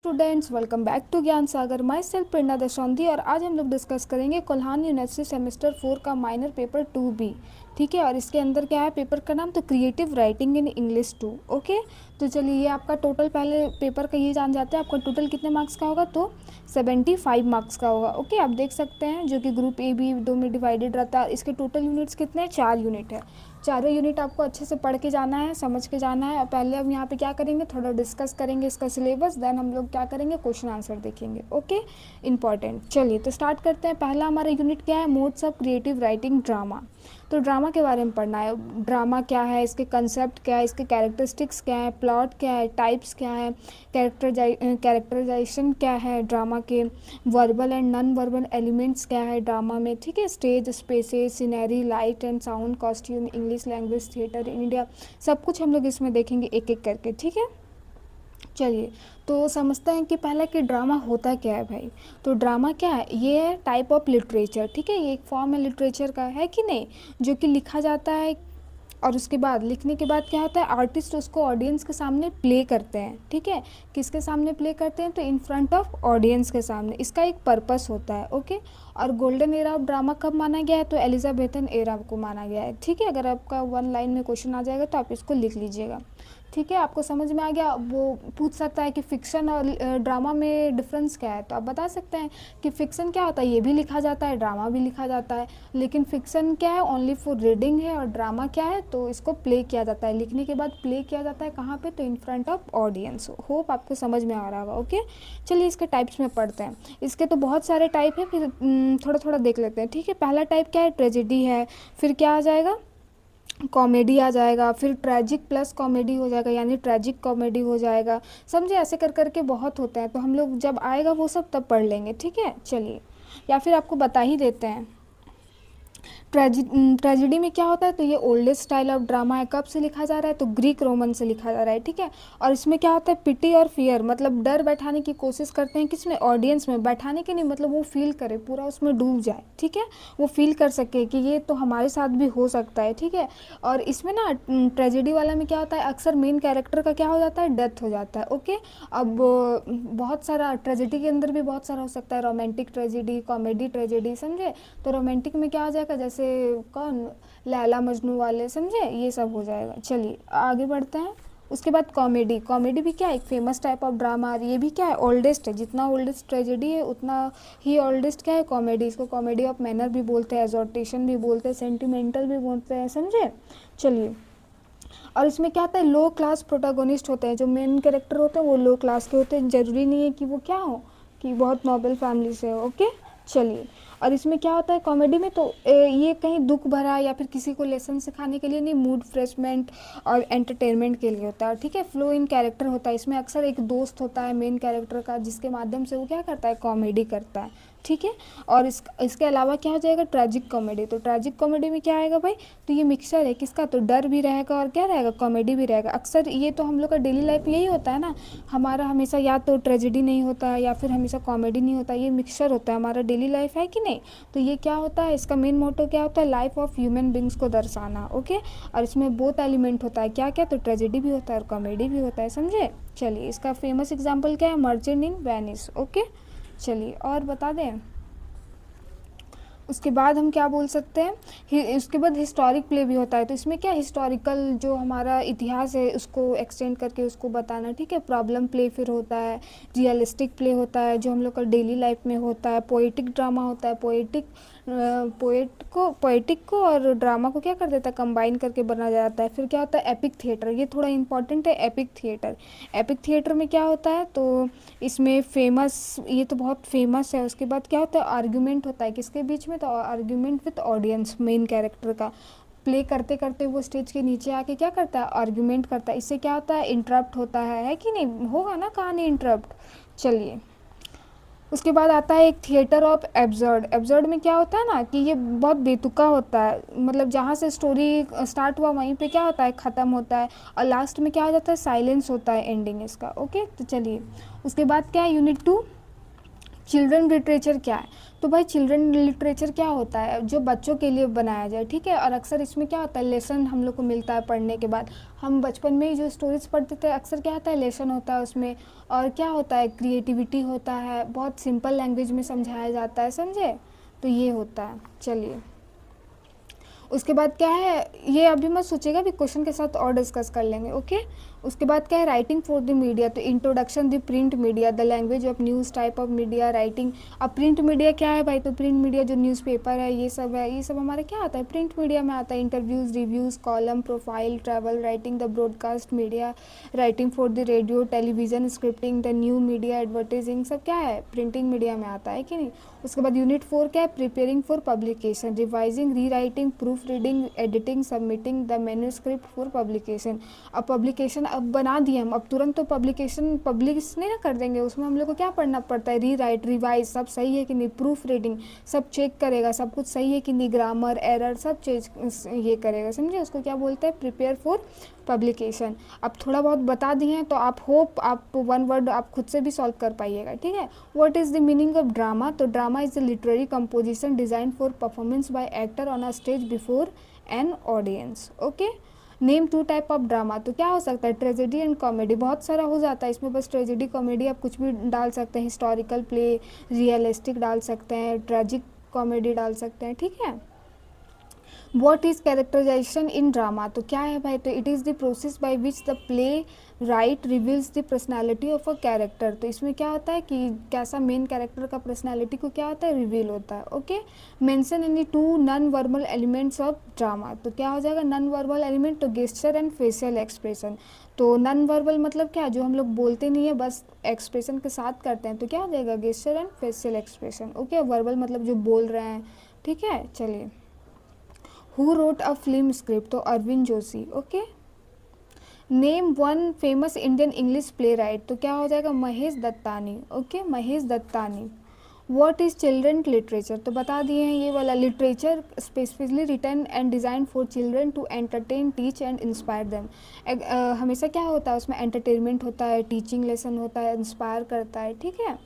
Students, welcome back to ज्ञान सागर। My self प्रेरणा दशौंधी और आज हम लोग डिस्कस करेंगे कोल्हान यूनिवर्सिटी सेमेस्टर 4 का माइनर पेपर 2B। ठीक है, और इसके अंदर क्या है पेपर का नाम, तो creative writing in English 2। Okay, तो चलिए ये आपका टोटल पहले पेपर का ये जान जाते हैं आपका टोटल कितने मार्क्स का होगा। तो 75 मार्क्स का होगा। ओके, आप देख सकते हैं जो कि ग्रुप ए बी दो में डिवाइडेड रहता है। इसके टोटल यूनिट्स कितने हैं, 4 यूनिट है। चारों यूनिट आपको अच्छे से पढ़ के जाना है, समझ के जाना है। और पहले हम यहाँ पे क्या करेंगे, थोड़ा डिस्कस करेंगे इसका सिलेबस, देन हम लोग क्या करेंगे, क्वेश्चन आंसर देखेंगे। Okay, important. चलिए तो स्टार्ट करते हैं। पहला हमारा यूनिट क्या है, modes of creative writing drama. तो ड्रामा के बारे में पढ़ना है। ड्रामा क्या है, इसके कंसेप्ट क्या है, इसके कैरेक्टरिस्टिक्स क्या है, प्लॉट क्या है, टाइप्स क्या है, कैरेक्टराइजेशन क्या है ड्रामा के, verbal and non verbal elements क्या है ड्रामा में। ठीक है, stage, spaces, scenery, light and sound, costume, English language, theatre in India, सब कुछ हम लोग इसमें देखेंगे एक एक करके। ठीक है, चलिए तो समझते हैं कि पहला कि ड्रामा होता क्या है भाई। तो ड्रामा क्या है, ये है टाइप ऑफ लिटरेचर। ठीक है, ये एक फॉर्म है लिटरेचर का, है कि नहीं, जो कि लिखा जाता है और उसके बाद लिखने के बाद क्या होता है, आर्टिस्ट उसको ऑडियंस के सामने प्ले करते हैं। ठीक है, किसके सामने प्ले करते हैं, तो इन फ्रंट ऑफ ऑडियंस के सामने। इसका एक पर्पस होता है। ओके, और गोल्डन एरा ऑफ ड्रामा कब माना गया है, तो एलिजाबेथन एरा को माना गया है। ठीक है, अगर आपका 1 लाइन में क्वेश्चन आ जाएगा तो आप इसको लिख लीजिएगा। ठीक है, आपको समझ में आ गया। वो पूछ सकता है कि फ़िक्शन और ड्रामा में डिफरेंस क्या है, तो आप बता सकते हैं कि फ़िक्शन क्या होता है, ये भी लिखा जाता है, ड्रामा भी लिखा जाता है, लेकिन फ़िक्शन क्या है, ओनली फॉर रीडिंग है, और ड्रामा क्या है, तो इसको प्ले किया जाता है, लिखने के बाद प्ले किया जाता है। कहाँ पे, तो in front of audience. Hope आपको समझ में आ रहा होगा। ओके, चलिए इसके टाइप्स में पढ़ते हैं। इसके तो बहुत सारे टाइप है, फिर थोड़ा थोड़ा देख लेते हैं। ठीक है, पहला टाइप क्या है, ट्रेजेडी है। फिर क्या आ जाएगा, कॉमेडी आ जाएगा। फिर ट्रैजिक प्लस कॉमेडी हो जाएगा, यानी ट्रैजिक कॉमेडी हो जाएगा। समझे, ऐसे कर करके बहुत होते हैं, तो हम लोग जब आएगा वो सब तब पढ़ लेंगे। ठीक है, चलिए, या फिर आपको बता ही देते हैं। ट्रेजिडी में क्या होता है, तो ये ओल्डेस्ट स्टाइल ऑफ ड्रामा है। कब से लिखा जा रहा है, तो ग्रीक रोमन से लिखा जा रहा है। ठीक है, और इसमें क्या होता है, पिटी और फियर, मतलब डर बैठाने की कोशिश करते हैं किसमें, ऑडियंस में। बैठाने के नहीं, मतलब वो फील करे, पूरा उसमें डूब जाए। ठीक है, वो फील कर सके कि ये तो हमारे साथ भी हो सकता है। ठीक है, और इसमें ना ट्रेजिडी वाला में क्या होता है, अक्सर मेन कैरेक्टर का क्या हो जाता है, डेथ हो जाता है। ओके, अब बहुत सारा ट्रेजिडी के अंदर भी बहुत सारा हो सकता है, रोमांटिक ट्रेजिडी, कॉमेडी ट्रेजिडी, समझे। तो रोमांटिक में क्या आ जाएगा, जैसे कौन, लैला मजनू वाले, समझे, ये सब हो जाएगा। चलिए आगे बढ़ते हैं। उसके बाद कॉमेडी। कॉमेडी भी क्या है, एक फेमस टाइप ऑफ ड्रामा। ये भी क्या है, ओल्डेस्ट है। जितना ओल्डेस्ट ट्रेजेडी है उतना ही ओल्डेस्ट क्या है, कॉमेडी। इसको कॉमेडी ऑफ मैनर भी बोलते हैं, एजोर्टेशन भी बोलते हैं, सेंटिमेंटल भी बोलते हैं, समझे। चलिए, और इसमें क्या होता है, लो क्लास प्रोटागोनिस्ट होते हैं। जो मेन कैरेक्टर होते हैं वो लो क्लास के होते हैं, ज़रूरी नहीं है कि वो क्या हो, कि बहुत नोबल फैमिली से हो। ओके, चलिए, और इसमें क्या होता है कॉमेडी में, तो ये कहीं दुख भरा या फिर किसी को लेसन सिखाने के लिए नहीं, मूड फ्रेशमेंट और एंटरटेनमेंट के लिए होता है। ठीक है, फ्लो इन कैरेक्टर होता है। इसमें अक्सर एक दोस्त होता है मेन कैरेक्टर का, जिसके माध्यम से वो क्या करता है, कॉमेडी करता है। ठीक है, और इसके अलावा क्या हो जाएगा, ट्रैजिक कॉमेडी। तो ट्रैजिक कॉमेडी में क्या आएगा भाई, तो ये मिक्सचर है किसका, तो डर भी रहेगा और क्या रहेगा, कॉमेडी भी रहेगा। अक्सर ये तो हम लोग का डेली लाइफ यही होता है ना, हमारा हमेशा या तो ट्रेजेडी नहीं होता है या फिर हमेशा कॉमेडी नहीं होता, ये मिक्सचर होता है हमारा डेली लाइफ, है कि नहीं। तो ये क्या होता है, इसका मेन मोटो क्या होता है, लाइफ ऑफ ह्यूमन बींग्स को दर्शाना। ओके, और इसमें बोथ एलिमेंट होता है, क्या क्या, तो ट्रेजेडी भी होता है और कॉमेडी भी होता है, समझे। चलिए, इसका फेमस एग्जाम्पल क्या है, मर्चेंट इन वेनिस। ओके, चलिए और बता दें। उसके बाद हम क्या बोल सकते हैं, उसके बाद हिस्टोरिक प्ले भी होता है। तो इसमें क्या, हिस्टोरिकल जो हमारा इतिहास है उसको एक्सटेंड करके उसको बताना। ठीक है, प्रॉब्लम प्ले फिर होता है, रियलिस्टिक प्ले होता है जो हम लोग का डेली लाइफ में होता है, पोइटिक ड्रामा होता है। पोइटिक को और ड्रामा को क्या कर देता है, कंबाइन करके बना जाता है। फिर क्या होता है, एपिक थिएटर, ये थोड़ा इंपॉर्टेंट है। एपिक थिएटर, एपिक थिएटर में क्या होता है, तो इसमें फेमस, ये तो बहुत फेमस है। उसके बाद क्या होता है, आर्ग्यूमेंट होता है किसके बीच में, तो argument with audience, main character का। प्ले करते करते वो स्टेज के नीचे आके क्या करता है, आर्ग्यूमेंट करता है। इससे क्या होता है, इंटरप्ट होता है कि नहीं, होगा ना कहानी इंटरप्ट। चलिए, उसके बाद आता है एक थिएटर ऑफ एब्सर्ड। एब्सर्ड में क्या होता है ना, कि ये बहुत बेतुका होता है, मतलब जहाँ से स्टोरी स्टार्ट हुआ वहीं पे क्या होता है, ख़त्म होता है, और लास्ट में क्या हो जाता है, साइलेंस होता है एंडिंग इसका। ओके, तो चलिए, उसके बाद क्या है, यूनिट 2, चिल्ड्रन लिटरेचर क्या है। तो भाई चिल्ड्रन लिटरेचर क्या होता है, जो बच्चों के लिए बनाया जाए, ठीक है। और अक्सर इसमें क्या होता है, लेसन हम लोग को मिलता है पढ़ने के बाद। हम बचपन में ही जो स्टोरीज पढ़ते थे अक्सर क्या होता है, लेसन होता है उसमें। और क्या होता है, क्रिएटिविटी होता है, बहुत सिंपल लैंग्वेज में समझाया जाता है, समझे। तो ये होता है। चलिए उसके बाद क्या है, ये अभी मत सोचिएगा, भी क्वेश्चन के साथ और डिस्कस कर लेंगे, ओके। उसके बाद क्या है, राइटिंग फॉर द मीडिया। तो introduction the print media, the language of news, type of media, writing. अब प्रिंट मीडिया क्या है भाई, तो प्रिंट मीडिया जो न्यूज़पेपर है ये सब है, ये सब हमारे क्या आता है, प्रिंट मीडिया में आता है। Interviews, reviews, column, profile, travel writing, the broadcast media, writing for the radio, television, scripting, the new media, advertising, सब क्या है, प्रिंटिंग मीडिया में आता है कि नहीं। उसके बाद यूनिट 4 क्या है, प्रिपेयरिंग फॉर पब्लिकेशन, रिवाइजिंग, री writing, proof reading, editing, submitting the manuscript for publication. अब पब्लिकेशन अब बना दिए हम, अब तुरंत तो पब्लिकेशन पब्लिश नहीं ना कर देंगे, उसमें हम लोग को क्या पढ़ना पड़ता है, री राइट, रिवाइज, सब सही है कि नहीं, प्रूफ रीडिंग, सब चेक करेगा सब कुछ सही है कि नहीं, ग्रामर, एरर, सब चीज ये करेगा, समझे। उसको क्या बोलते हैं, प्रिपेयर फॉर पब्लिकेशन। अब थोड़ा बहुत बता दिए हैं, तो आप होप आप वन वर्ड आप खुद से भी सॉल्व कर पाइएगा, ठीक है। What is the meaning of drama. तो drama is the literary composition design for performance by actor on a stage before an audience, okay. Name 2 type of drama. तो क्या हो सकता है, ट्रेजेडी एंड कॉमेडी, बहुत सारा हो जाता है इसमें, बस ट्रेजेडी कॉमेडी आप कुछ भी डाल सकते हैं, हिस्टोरिकल प्ले, रियलिस्टिक डाल सकते हैं, ट्रेजिक कॉमेडी डाल सकते हैं, ठीक है। What is characterisation in drama. तो क्या है भाई, तो it is the process by which the playwright reveals the personality of a character. तो इसमें क्या होता है कि कैसा मेन कैरेक्टर का पर्सनैलिटी को क्या होता है, रिवील होता है, okay. Mention any 2 non verbal elements of drama. तो क्या हो जाएगा, नॉन वर्बल एलिमेंट, तो गेस्चर एंड फेशियल एक्सप्रेशन। तो नॉन वर्बल मतलब क्या, जो हम लोग बोलते नहीं है बस एक्सप्रेशन के साथ करते हैं, तो क्या हो जाएगा, gesture and facial expression, okay. Verbal मतलब जो बोल रहे हैं, ठीक है। चलिए, who wrote a film script. तो Arvind Joshi, okay. Name 1 famous Indian English playwright. तो क्या हो जाएगा, Mahesh Dattani, okay, Mahesh Dattani. What is children literature. तो बता दिए हैं ये वाला, literature specifically written and design for children to entertain, teach and inspire them. हमेशा क्या होता है उसमें, एंटरटेनमेंट होता है, टीचिंग लेसन होता है, इंस्पायर करता है, ठीक है।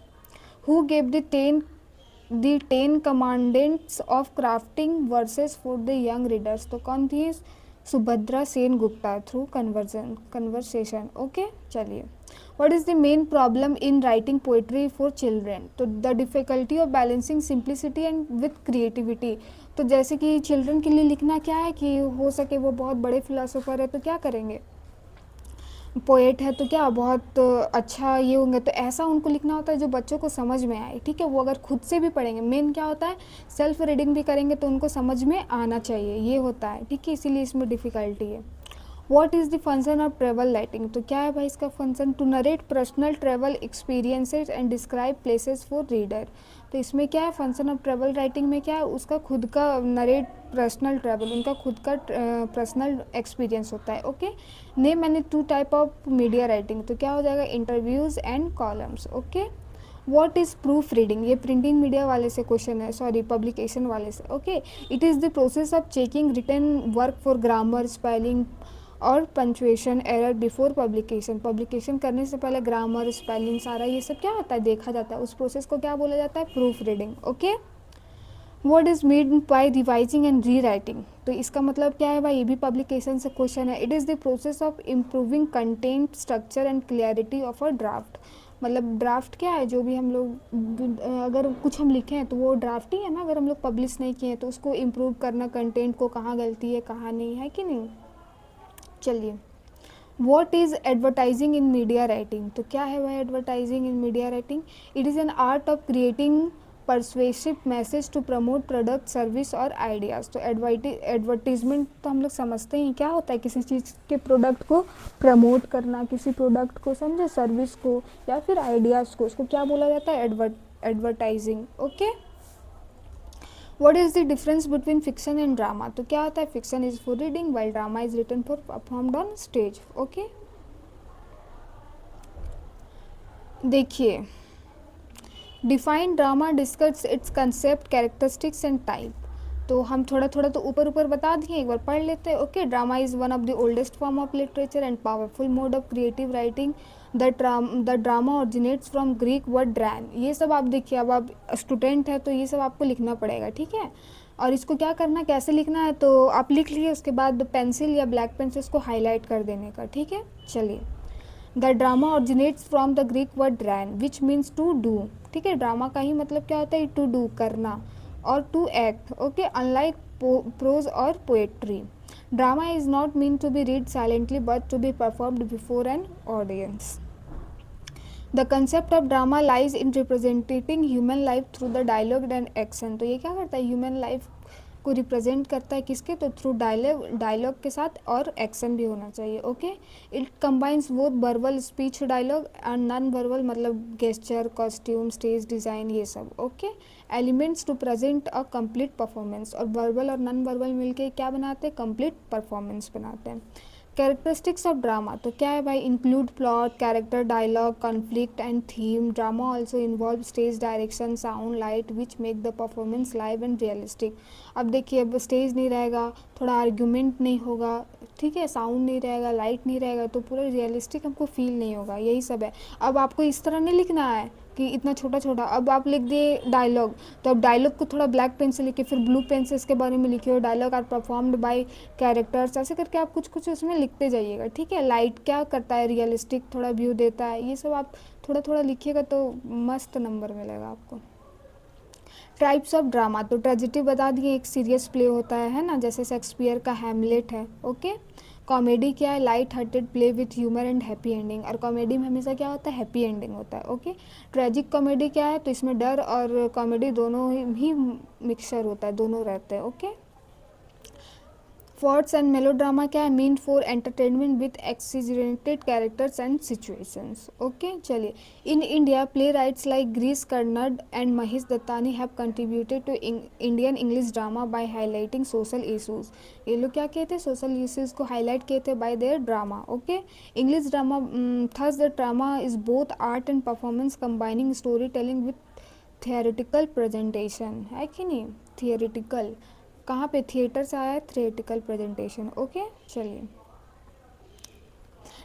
Who gave the 10 commandments of crafting verses for the young readers. तो कौन थी, Subhadra Sen Gupta, through conversation, okay. चलिए, what is the main problem in writing poetry for children. तो the difficulty of balancing simplicity and with creativity. तो जैसे कि children के लिए लिखना क्या है कि हो सके वो बहुत बड़े फिलोसोफर है, तो क्या करेंगे, पोएट है, तो क्या बहुत अच्छा ये होंगे, तो ऐसा उनको लिखना होता है जो बच्चों को समझ में आए, ठीक है। वो अगर खुद से भी पढ़ेंगे, मेन क्या होता है, सेल्फ रीडिंग भी करेंगे तो उनको समझ में आना चाहिए, ये होता है, ठीक है, इसीलिए इसमें डिफ़िकल्टी है। What is the function of travel writing. तो क्या है भाई इसका function, to narrate personal travel experiences and describe places for reader. तो इसमें क्या है, फंक्शन ऑफ ट्रेवल राइटिंग में क्या है, उसका खुद का नरेट पर्सनल ट्रैवल, उनका खुद का पर्सनल एक्सपीरियंस होता है, okay. Name any 2 type of media writing. तो क्या हो जाएगा, interviews and columns, okay. What is proof reading. ये प्रिंटिंग मीडिया वाले से क्वेश्चन है, सॉरी पब्लिकेशन वाले से, okay. It is the process of checking written work for grammar, spelling और punctuation error before publication. Publication करने से पहले ग्रामर, स्पेलिंग, सारा ये सब क्या होता है, देखा जाता है, उस प्रोसेस को क्या बोला जाता है, proof reading, okay. What is mean by revising and re writing. तो इसका मतलब क्या है भाई, ये भी पब्लिकेशन से क्वेश्चन है। It is the process of improving content, structure and clarity of a draft. मतलब ड्राफ्ट क्या है, जो भी हम लोग अगर कुछ हम लिखे हैं तो वो ड्राफ्ट ही है ना, अगर हम लोग पब्लिश नहीं किए हैं तो उसको इम्प्रूव करना, कंटेंट को कहाँ गलती है कहाँ नहीं है कि नहीं। चलिए, what is advertising in media writing. तो क्या है वह advertising in media writing, it is an art of creating persuasive message to promote product, service और आइडियाज़। तो एडवर्टीजमेंट तो हम लोग समझते हैं क्या होता है, किसी चीज़ के प्रोडक्ट को प्रमोट करना, किसी प्रोडक्ट को समझे, सर्विस को या फिर आइडियाज़ को, उसको क्या बोला जाता है, advertising, okay. What is the difference between fiction and drama. तो क्या होता है, fiction is for reading while drama is written for performed on stage, okay. देखिए, define drama, discuss its concept, characteristics and type. तो हम थोड़ा थोड़ा तो ऊपर ऊपर बता दिए, एक बार पढ़ लेते हैं, okay. Drama is one of the oldest form of literature and powerful mode of creative writing. The drama originates from Greek word drain. ये सब आप देखिए, अब आप स्टूडेंट है तो ये सब आपको लिखना पड़ेगा, ठीक है। और इसको क्या करना, कैसे लिखना है तो आप लिख लिए, उसके बाद पेंसिल या ब्लैक पेन से इसको हाईलाइट कर देने का, ठीक है। चलिए, the drama originates from the Greek word dran which means to do, ठीक है। ड्रामा का ही मतलब क्या होता है, टू डू, करना, और to act, okay, unlike prose और poetry. Drama is not mean to be read silently but to be performed before an audience. The concept of drama lies in representing human life through the dialogue and action. तो ये क्या करता है, human life को represent करता है, किसके, तो थ्रू डायलॉग के साथ, और एक्शन भी होना चाहिए, okay. It combines both verbal speech dialogue and non verbal, मतलब गेस्चर, कॉस्ट्यूम, स्टेज डिज़ाइन, ये सब, okay, elements to present a complete performance. और वर्बल और नॉन वर्बल मिलके क्या बनाते हैं, कंप्लीट परफॉर्मेंस बनाते हैं। कैरेक्टरिस्टिक्स ऑफ ड्रामा, तो क्या है भाई, include plot, character, dialogue, conflict and theme. Drama also involve stage direction, sound, light which make the performance live and realistic. अब देखिए, अब स्टेज नहीं रहेगा, थोड़ा आर्ग्यूमेंट नहीं होगा, ठीक है, साउंड नहीं रहेगा, लाइट नहीं रहेगा, तो पूरा रियलिस्टिक हमको फील नहीं होगा, यही सब है। अब आपको इस तरह नहीं लिखना है कि इतना छोटा छोटा, अब आप लिख दिए डायलॉग, तो अब डायलॉग को थोड़ा ब्लैक पेन से लिखिए, फिर ब्लू पेन से इसके बारे में लिखिए, dialogue are performed by characters, ऐसे करके आप कुछ कुछ उसमें लिखते जाइएगा, ठीक है। लाइट क्या करता है, रियलिस्टिक थोड़ा व्यू देता है, ये सब आप थोड़ा थोड़ा लिखिएगा तो मस्त नंबर मिलेगा आपको। टाइप्स ऑफ ड्रामा, तो ट्रेजेडी बता दिए, एक सीरियस प्ले होता है ना, जैसे शेक्सपियर का हैमलेट है, ओके। कॉमेडी क्या है, light hearted play with humour and happy ending, और कॉमेडी में हमेशा क्या होता है, हैप्पी एंडिंग होता है, ओके। ट्रेजिक कॉमेडी क्या है, तो इसमें डर और कॉमेडी दोनों ही मिक्सचर होता है, दोनों रहते हैं, ओके। फॉर्ट्स एंड मेलोड्रामा क्या है, mean for entertainment with exaggerated characters and situations, okay. चलिए, in India playwrights like Girish Karnad and Mahesh Dattani have contributed to Indian English drama by highlighting social issues. ये लोग क्या कहते हैं, सोशल इशूज़ को हाईलाइट किए थे by their drama, okay. English drama, thus the drama is both art and performance combining story telling with theoretical presentation, है कि नहीं, थियोरेटिकल कहाँ पे, थिएटर से आया है, थिएटिकल प्रेजेंटेशन, ओके। चलिए,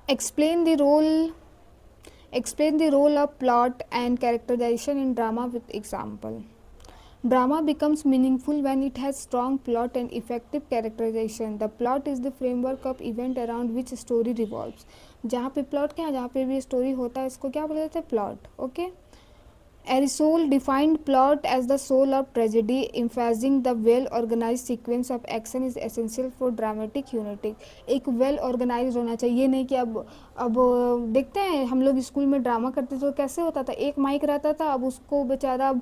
explain the role of plot and characterisation in drama with example. Drama becomes meaningful when it has strong plot and effective characterization. The plot is the framework of event around which story revolves. जहाँ पे plot क्या है, जहाँ पे भी story होता है, इसको क्या बोला जाता है, plot, okay? Aristotle defined plot as the soul of tragedy, emphasizing the well-organized sequence of action is essential for dramatic unity. एक well organized होना चाहिए, ये नहीं कि अब देखते हैं हम लोग स्कूल में ड्रामा करते तो कैसे होता था, एक माइक रहता था, अब उसको बेचारा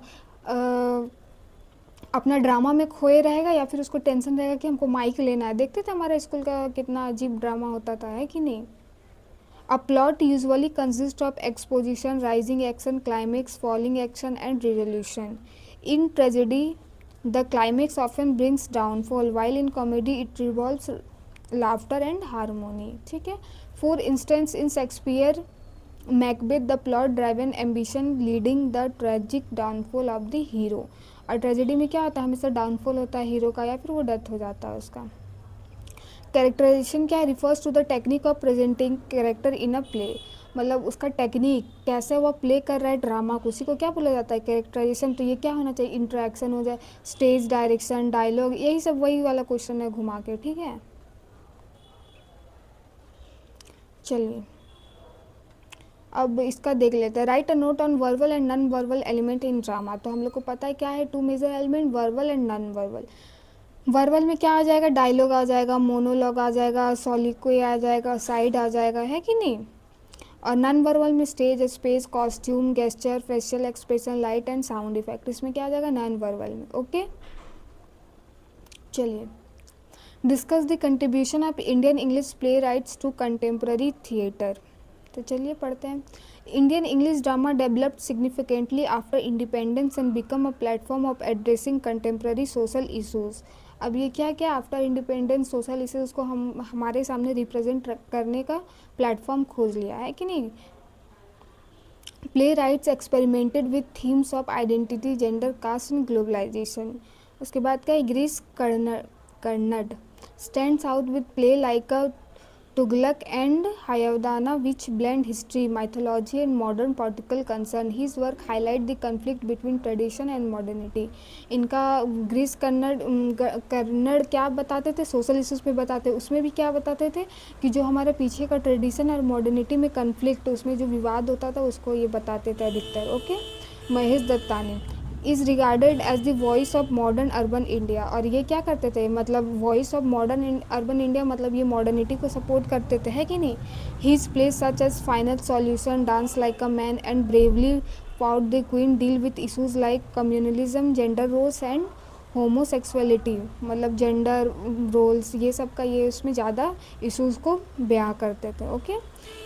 अपना ड्रामा में खोए रहेगा, या फिर उसको टेंशन रहेगा कि हमको माइक लेना है। देखते थे हमारे स्कूल का कितना अजीब ड्रामा होता था, है कि नहीं। A plot usually consists of exposition, rising action, climax, falling action, and resolution. In tragedy, the climax often brings downfall, while in comedy it revolves laughter and harmony. ठीक है। For instance, in Shakespeare Macbeth, the plot-driven ambition leading the tragic downfall of the hero. और tragedy में क्या होता है, हमेशा downfall होता है हीरो का, या फिर वो डेथ हो जाता है उसका। कैरेक्टराइजेशन क्या है, refers to the technique of presenting character in a play, मतलब उसका टेक्निक कैसे वो प्ले कर रहा है ड्रामा को, उसी को क्या बोला जाता है, कैरेक्टराइजेशन। तो ये क्या होना चाहिए, इंटरेक्शन हो जाए, स्टेज डायरेक्शन, डायलॉग, यही सब वही वाला क्वेश्चन है घुमा के, ठीक है। चलिए, अब इसका देख लेते हैं। Write a note on verbal and non verbal element in drama. तो हम लोग को पता है क्या है, two major element, verbal and non verbal. Verbal में क्या आ जाएगा, डायलॉग आ जाएगा, मोनोलॉग आ जाएगा, सॉलिक्वे आ जाएगा, साइड आ जाएगा, है कि नहीं। और नॉन वर्बल में stage, space, costume, gesture, facial expression, light and sound effect, इसमें क्या आ जाएगा, नॉन वर्बल में, ओके। चलिए, discuss the contribution of Indian English playwrights to contemporary theatre. तो चलिए पढ़ते हैं। Indian English drama developed significantly after independence and become a platform of addressing contemporary social issues. अब ये क्या क्या, आफ्टर इंडिपेंडेंस सोशल इशूज़ को हम हमारे सामने रिप्रेजेंट करने का प्लेटफॉर्म खोज लिया है कि नहीं। Playwrights experimented with themes of identity, gender, caste and globalisation. उसके बाद क्या है, Girish Karnad stands out with play like a Tughlaq and Hayavdana, which blend history, mythology, and modern political concern. His work highlight the conflict between tradition and modernity. इनका Greece Kannada क्या बताते थे, social issues पे बताते, उसमें भी क्या बताते थे कि जो हमारे पीछे का ट्रेडिशन और मॉडर्निटी में कन्फ्लिक्ट, उसमें जो विवाद होता था उसको ये बताते थे अधिकतर. Okay. Mahesh Dattani is regarded as the voice of modern urban India. और ये क्या करते थे, मतलब voice of modern urban India, मतलब ये मॉडर्निटी को सपोर्ट करते थे, है कि नहीं. His plays such as final solution, dance like a man and bravely fought the queen, deal with issues like communalism, gender roles and homosexuality. मतलब gender roles ये सब का ये उसमें ज़्यादा इशूज़ को बयां करते थे. Okay.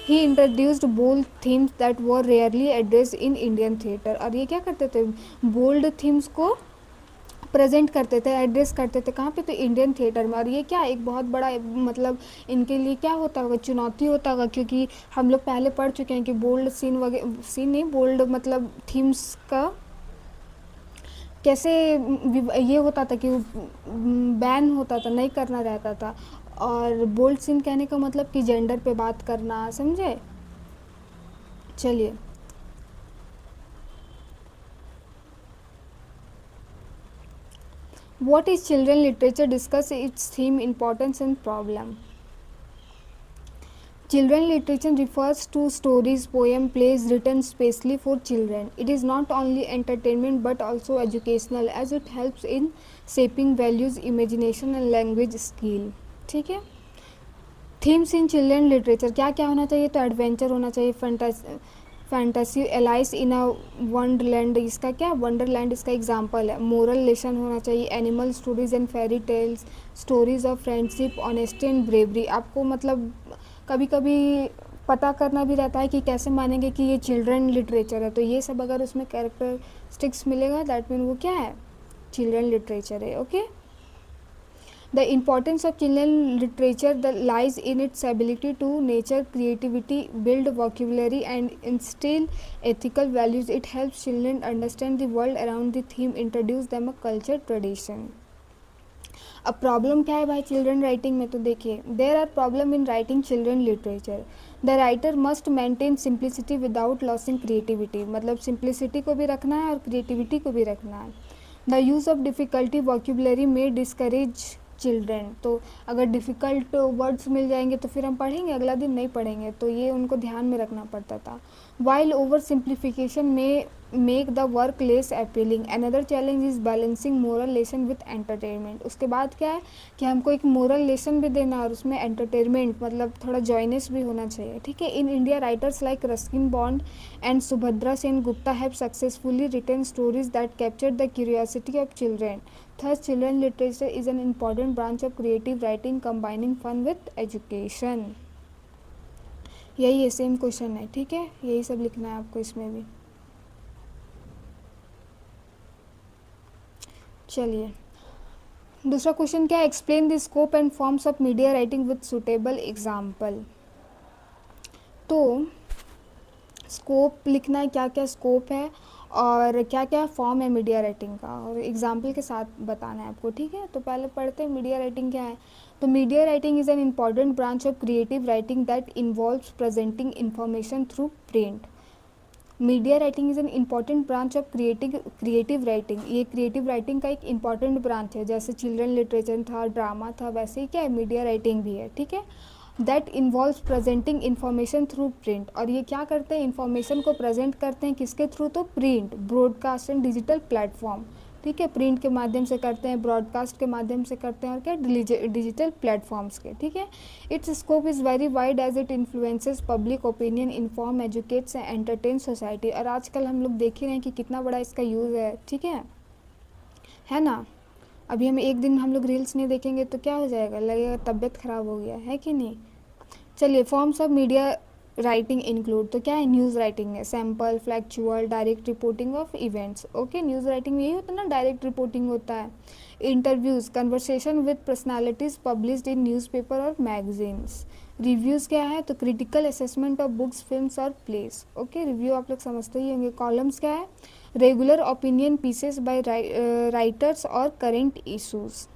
He introduced bold themes that were rarely addressed in Indian theatre. और ये क्या करते थे, बोल्ड थीम्स को प्रेजेंट करते थे, एड्रेस करते थे. कहाँ पे, तो इंडियन थिएटर में. और ये क्या एक बहुत बड़ा मतलब इनके लिए क्या होता होगा, चुनौती होता होगा, क्योंकि हम लोग पहले पढ़ चुके हैं कि बोल्ड सीन वगैरह, सीन नहीं, बोल्ड मतलब थीम्स का कैसे ये होता था कि बैन होता था, नहीं करना रहता था. और बोल्ड सीन कहने का मतलब कि जेंडर पे बात करना, समझे. चलिए, what is children literature, discuss it's theme, importance and problem. Children literature refers to stories, poems, plays written specially for children. It is not only entertainment but also educational as it helps in shaping values, imagination and language skill. ठीक है. Themes in children literature क्या क्या होना चाहिए, तो adventure होना चाहिए, fantasy, alias इन अ Wonderland, इसका क्या, वंडरलैंड इसका एग्जांपल है. मोरल लेसन होना चाहिए, animal stories and fairy tales, stories of friendship, honesty and bravery. आपको मतलब कभी कभी पता करना भी रहता है कि कैसे मानेंगे कि ये चिल्ड्रन लिटरेचर है, तो ये सब अगर उसमें कैरेक्टरिस्टिक्स मिलेगा दैट मीन वो क्या है, चिल्ड्रन लिटरेचर है. Okay. The importance of children literature lies in its ability to nurture creativity, build vocabulary and instill ethical values. It helps children understand the world around the theme, introduce them a culture tradition. अब problem क्या है भाई children writing में, तो देखिए there are problem in writing children literature. The writer must maintain simplicity without losing creativity. मतलब simplicity को भी रखना है और क्रिएटिविटी को भी रखना है. द यूज़ ऑफ डिफ़िकल्टी वॉक्यूबलरी में डिस्करेज चिल्ड्रन. तो अगर डिफ़िकल्ट वर्ड्स मिल जाएंगे तो फिर हम पढ़ेंगे, अगला दिन नहीं पढ़ेंगे, तो ये उनको ध्यान में रखना पड़ता था. वाइल ओवर सिंप्लीफिकेशन में make the work less appealing. Another challenge is balancing moral lesson with entertainment. उसके बाद क्या है कि हमको एक मोरल लेसन भी देना और उसमें एंटरटेनमेंट मतलब थोड़ा जॉइनेस भी होना चाहिए. ठीक है. In India writers like Ruskin Bond and Subhadra Sen Gupta have successfully written stories that capture the curiosity of children. Thus, children literature is an important branch of creative writing, combining fun with education. यही है, same question है. ठीक है, यही सब लिखना है आपको इसमें भी. चलिए, दूसरा क्वेश्चन क्या है, explain the scope and forms of media writing with suitable example. तो स्कोप लिखना है, क्या क्या स्कोप है और क्या क्या फॉर्म है मीडिया राइटिंग का, और एग्जाम्पल के साथ बताना है आपको. ठीक है. तो पहले पढ़ते हैं मीडिया राइटिंग क्या है. तो media writing is an important branch of creative writing that involves presenting information through print. Media writing is an important branch of creative writing. ये क्रिएटिव राइटिंग का एक इम्पॉर्टेंट ब्रांच है. जैसे चिल्ड्रन लिटरेचर था, drama था, वैसे ही क्या है मीडिया राइटिंग भी है. ठीक है. That involves presenting information through print. और ये क्या करते हैं, इन्फॉर्मेशन को प्रेजेंट करते हैं किसके थ्रू, तो print, broadcast and digital platform. ठीक है. प्रिंट के माध्यम से करते हैं, ब्रॉडकास्ट के माध्यम से करते हैं, और क्या डिजिटल प्लेटफॉर्म्स के. ठीक है. Its scope is very wide as it influences public opinion, inform, educates and entertain society. और आजकल हम लोग देख ही रहे हैं कि कितना बड़ा इसका यूज़ है. ठीक है ना. अभी हम एक दिन हम लोग रील्स नहीं देखेंगे तो क्या हो जाएगा, लगेगा तबीयत ख़राब हो गया है कि नहीं. चलिए, forms of media writing include, तो क्या है, न्यूज़ राइटिंग है, simple, factual, direct reporting of events. Okay. News writing में यही होता है ना, डायरेक्ट रिपोर्टिंग होता है. Interviews, conversation with personalities published in newspaper और मैगजीन्स. रिव्यूज़ क्या है, तो critical assessment of books, films और प्लेस. ओके. रिव्यू आप लोग समझते ही होंगे. कॉलम्स क्या है, regular opinion pieces by writers और करेंट इशूज़.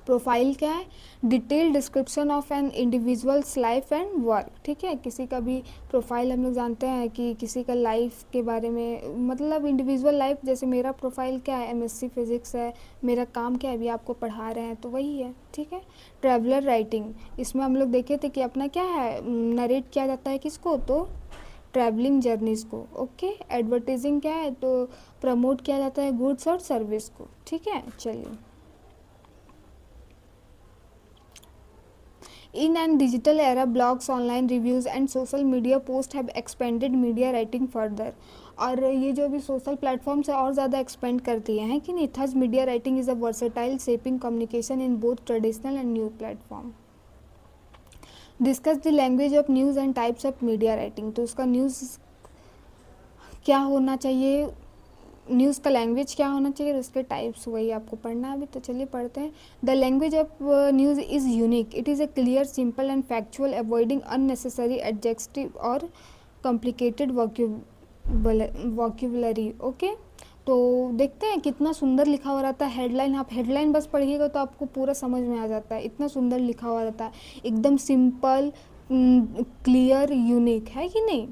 प्रोफाइल क्या है, detail description of an individual's life and work, ठीक है। किसी का भी प्रोफाइल हम लोग जानते हैं कि किसी का लाइफ के बारे में, मतलब इंडिविजुअल लाइफ, जैसे मेरा प्रोफाइल क्या है, एमएससी फिजिक्स है, मेरा काम क्या है, अभी आपको पढ़ा रहे हैं तो वही है, ठीक है। ट्रैवलर राइटिंग, इसमें हम लोग देखे थे कि अपना क्या है, नरेट किया जाता है किसको, तो ट्रैवलिंग जर्नीज़ को, ओके। एडवर्टाइजिंग क्या है, तो प्रमोट किया जाता है गुड्स और सर्विस को, ठीक है। चलिए, In an digital era, blogs, online reviews and social media posts have expanded media writing further. और ये जो अभी सोशल प्लेटफॉर्म्स है और ज़्यादा एक्सपेंड कर दिए हैं कि नहीं। Thus media writing is a versatile shaping communication in both traditional and new platform. Discuss the language of news and types of media writing, तो उसका न्यूज़ क्या होना चाहिए, न्यूज़ का लैंग्वेज क्या होना चाहिए, उसके टाइप्स, वही आपको पढ़ना है अभी। तो चलिए पढ़ते हैं। The language of news is unique, it is a clear, simple and factual, avoiding unnecessary adjective और कॉम्प्लिकेटेड वॉक्यूबलरी, ओके। तो देखते हैं कितना सुंदर लिखा हुआ रहता है। हेडलाइन, आप हेडलाइन बस पढ़िएगा तो आपको पूरा समझ में आ जाता है, इतना सुंदर लिखा हुआ रहता है, एकदम सिंपल, क्लियर, यूनिक, है कि नहीं,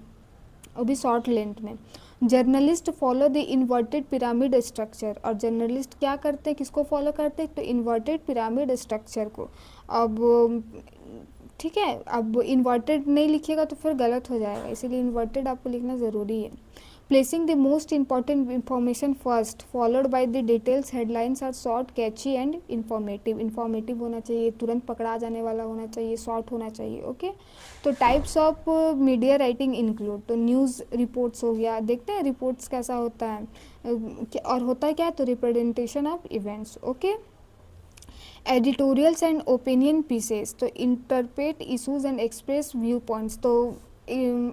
और भी शॉर्ट लेंथ में। Journalist follow the inverted pyramid structure, और जर्नलिस्ट क्या करते हैं, किसको फॉलो करते हैं, तो इन्वर्टेड पिरामिड स्ट्रक्चर को। अब ठीक है, अब इन्वर्टेड नहीं लिखिएगा तो फिर गलत हो जाएगा, इसीलिए इन्वर्टेड आपको लिखना ज़रूरी है। Placing the most important information first followed by the details, headlines are short, catchy and informative. Informative होना चाहिए, तुरंत पकड़ा जाने वाला होना चाहिए, शॉर्ट होना चाहिए, ओके। तो types of media writing include, तो न्यूज़ रिपोर्ट्स हो गया, देखते हैं रिपोर्ट्स कैसा होता है, और होता है क्या है, तो representation of events, okay. Editorials and opinion pieces, तो interpret issues and express viewpoints, तो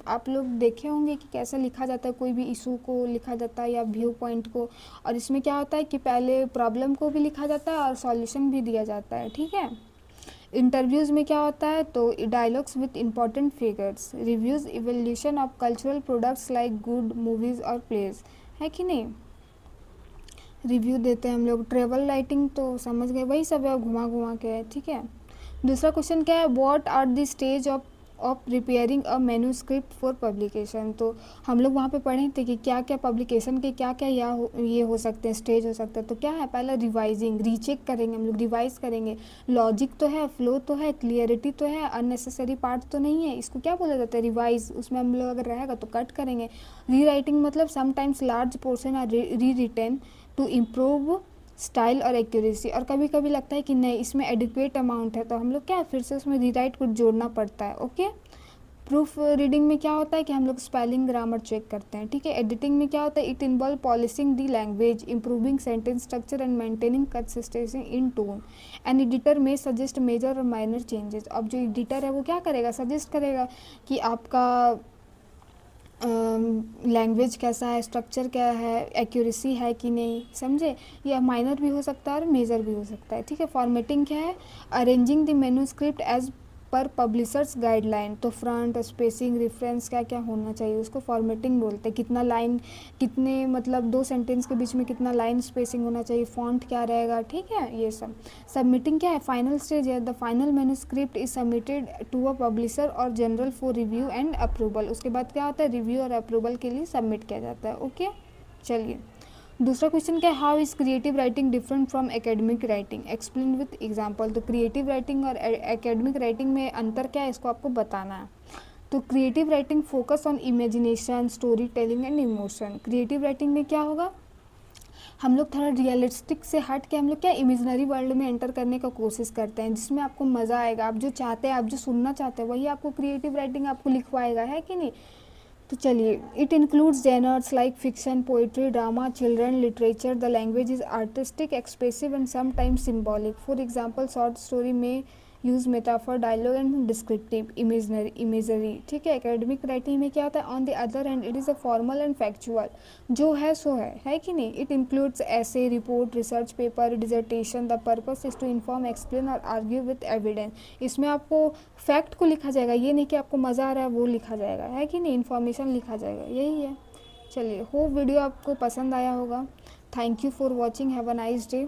आप लोग देखे होंगे कि कैसा लिखा जाता है, कोई भी इशू को लिखा जाता है या व्यू पॉइंट को, और इसमें क्या होता है कि पहले प्रॉब्लम को भी लिखा जाता है और सॉल्यूशन भी दिया जाता है, ठीक है। इंटरव्यूज़ में क्या होता है, तो dialogues with important figures, reviews, evolution of cultural products like good movies और प्लेज, है कि नहीं, रिव्यू देते हैं हम लोग। ट्रेवल राइटिंग तो समझ गए, वही सब है, घुमा घुमा के है, ठीक है। दूसरा क्वेश्चन क्या है, what are the stage of preparing a manuscript for publication, तो हम लोग वहाँ पे पढ़े थे कि क्या क्या पब्लिकेशन के क्या क्या ये हो सकते हैं, स्टेज हो सकते हैं। तो क्या है, पहला रिवाइजिंग, रीचेक करेंगे हम लोग, रिवाइज करेंगे, लॉजिक तो है, फ्लो तो है, क्लियरिटी तो है, अननेसेसरी पार्ट तो नहीं है, इसको क्या बोला जाता है, रिवाइज। उसमें हम लोग अगर रहेगा तो कट करेंगे। री राइटिंग मतलब समटाइम्स लार्ज पोर्शन आर री रिटेन टू इम्प्रूव स्टाइल और एक्यूरेसी, और कभी कभी लगता है कि नहीं इसमें एडिक्वेट अमाउंट है तो हम लोग क्या फिर से उसमें रीराइट कुछ जोड़ना पड़ता है, ओके। प्रूफ रीडिंग में क्या होता है कि हम लोग स्पेलिंग ग्रामर चेक करते हैं, ठीक है। एडिटिंग में क्या होता है, it involve polishing the language, improving sentence structure and maintaining consistency in tone. An editor में सजेस्ट मेजर और माइनर चेंजेस, अब जो एडिटर है वो क्या करेगा, सजेस्ट करेगा कि आपका लैंग्वेज कैसा है, स्ट्रक्चर क्या है, एक्यूरेसी है कि नहीं, समझे। या माइनर भी हो सकता है और मेजर भी हो सकता है, ठीक है। फॉर्मेटिंग क्या है, arranging the manuscript as per publisher's guideline, तो फ्रंट, स्पेसिंग, रेफरेंस क्या क्या होना चाहिए, उसको फॉर्मेटिंग बोलते हैं। कितना लाइन, कितने मतलब 2 सेंटेंस के बीच में कितना लाइन स्पेसिंग होना चाहिए, फॉन्ट क्या रहेगा, ठीक है, ये सब। सबमिटिंग क्या है, फाइनल स्टेज है, the final manuscript is submitted to a publisher और journal for review and approval. उसके बाद क्या होता है, रिव्यू और अप्रूवल के लिए सबमिट किया जाता है, ओके। चलिए दूसरा क्वेश्चन क्या है, how is creative writing different from academic writing, explain with example. तो क्रिएटिव राइटिंग और एकेडमिक राइटिंग में अंतर क्या है, इसको आपको बताना है। तो creative writing focus on imagination, story telling and emotion. Creative writing में क्या होगा, हम लोग थोड़ा रियलिस्टिक से हट के हम लोग क्या इमेजिनरी वर्ल्ड में एंटर करने का कोशिश करते हैं, जिसमें आपको मज़ा आएगा, आप जो चाहते हैं, आप जो सुनना चाहते हैं वही आपको क्रिएटिव राइटिंग आपको लिखवाएगा, है कि नहीं। तो चलिए, it includes genres like fiction, poetry, drama, children literature. The language is artistic, expressive and sometimes symbolic. For example, short story में use metaphor, dialogue and descriptive imagery, ठीक है। एकेडमिक राइटिंग में क्या होता है, on the other hand it is a formal and factual, जो है सो है कि नहीं। It includes essay, report, research paper, dissertation. The purpose is to inform, explain और आर्ग्यू विथ एविडेंस। इसमें आपको फैक्ट को लिखा जाएगा, ये नहीं कि आपको मज़ा आ रहा है वो लिखा जाएगा, है कि नहीं, इन्फॉर्मेशन लिखा जाएगा, यही है। चलिए, होप वीडियो आपको पसंद आया होगा। Thank you for watching, have a nice day.